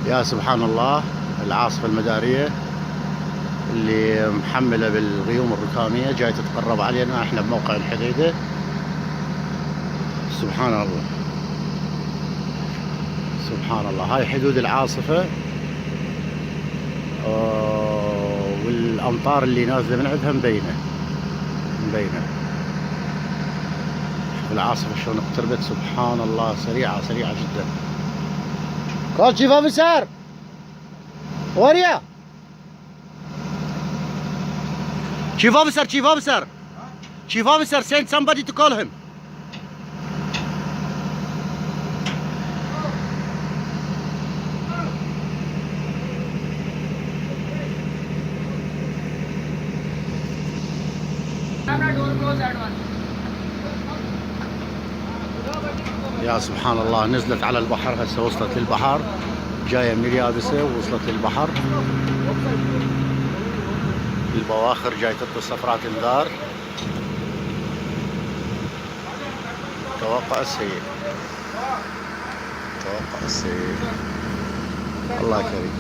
يا سبحان الله، العاصفة المدارية اللي محملة بالغيوم الركامية جاي تتقرب علينا. احنا بموقع الحديدة. سبحان الله سبحان الله، هاي حدود العاصفة. والأمطار اللي نازلة من عندها مبينة. شوف العاصفة شلون اقتربت. سبحان الله، سريعة جدا. Call Chief Officer! Where are you? Chief Officer, send somebody to call him. يا سبحان الله، نزلت على البحر هسه، وصلت للبحر، جايه من اليابسه ووصلت للبحر. البواخر جاي تعطي صفرات انذار. توقع السيء. الله كريم.